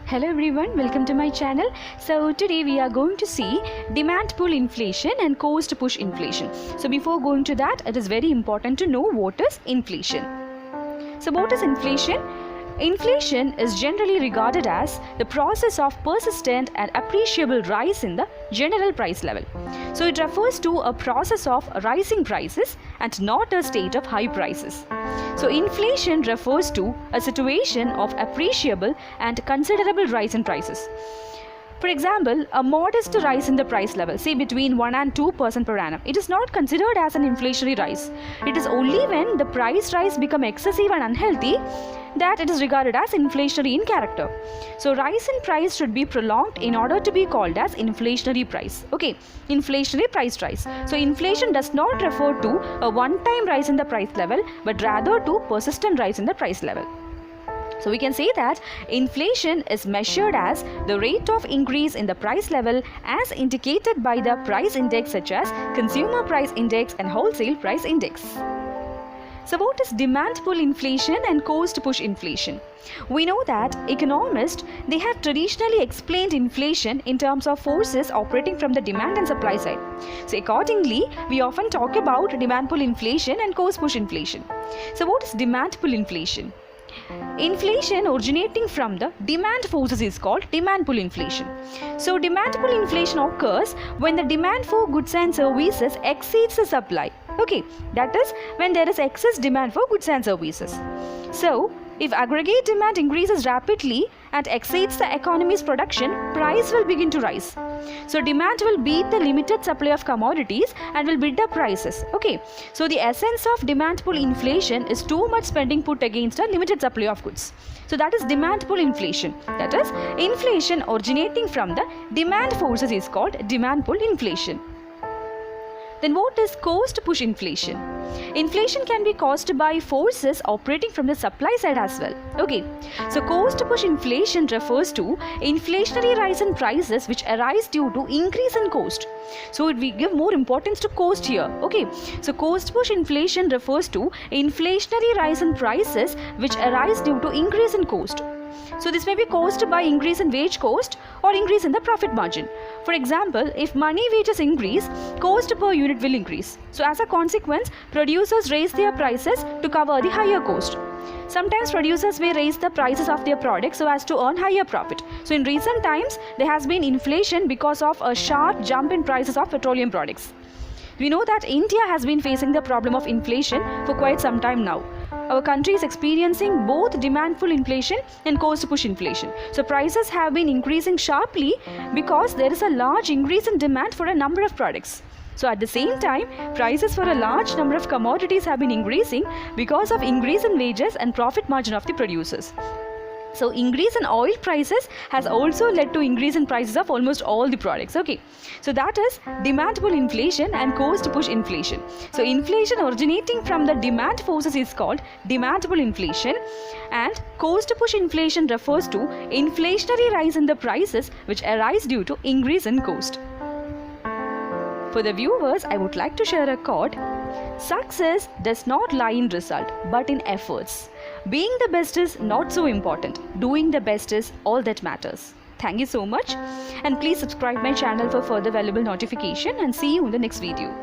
Hello everyone, welcome to my channel. So today we are going to see demand pull inflation and cost push inflation. So before going to that, it is very important to know what is inflation. So what is inflation? Inflation is generally regarded as the process of persistent and appreciable rise in the general price level. So it refers to a process of rising prices and not a state of high prices. So inflation refers to a situation of appreciable and considerable rise in prices. For example, a modest rise in the price level, say between 1 and 2% per annum, it is not considered as an inflationary rise. It is only when the price rise becomes excessive and unhealthy that it is regarded as inflationary in character. So rise in price should be prolonged in order to be called as inflationary price. Okay, inflationary price rise. So inflation does not refer to a one-time rise in the price level, but rather to persistent rise in the price level. So we can say that inflation is measured as the rate of increase in the price level as indicated by the price index such as consumer price index and wholesale price index. So what is demand pull inflation and cost push inflation? We know that economists, they have traditionally explained inflation in terms of forces operating from the demand and supply side. So accordingly, we often talk about demand pull inflation and cost push inflation. So what is demand pull inflation? Inflation originating from the demand forces is called demand pull inflation. So demand pull inflation occurs when the demand for goods and services exceeds the supply. Okay, that is when there is excess demand for goods and services. So if aggregate demand increases rapidly and exceeds the economy's production, price will begin to rise. So demand will beat the limited supply of commodities and will bid up prices. Okay, so the essence of demand pull inflation is too much spending put against a limited supply of goods. So that is demand pull inflation. That is, inflation originating from the demand forces is called demand pull inflation. Then what is cost push inflation? Inflation can be caused by forces operating from the supply side as well. Okay, so cost push inflation refers to inflationary rise in prices which arise due to increase in cost. So we give more importance to cost here. Okay, so cost push inflation refers to inflationary rise in prices which arise due to increase in cost. So this may be caused by increase in wage cost or increase in the profit margin. For example, if money wages increase, cost per unit will increase. So as a consequence, producers raise their prices to cover the higher cost. Sometimes producers may raise the prices of their products so as to earn higher profit. So in recent times, there has been inflation because of a sharp jump in prices of petroleum products. We know that India has been facing the problem of inflation for quite some time now. Our country is experiencing both demand pull inflation and cost push inflation. So prices have been increasing sharply because there is a large increase in demand for a number of products. So at the same time, prices for a large number of commodities have been increasing because of increase in wages and profit margin of the producers. So increase in oil prices has also led to increase in prices of almost all the products. Okay, so that is demand pull inflation and cost push inflation. So inflation originating from the demand forces is called demand pull inflation, and cost push inflation refers to inflationary rise in the prices which arise due to increase in cost. For the viewers, I would like to share a quote. Success does not lie in result but in efforts. Being the best is not so important. Doing the best is all that matters. Thank you so much, and please subscribe my channel for further valuable notification, and see you in the next video.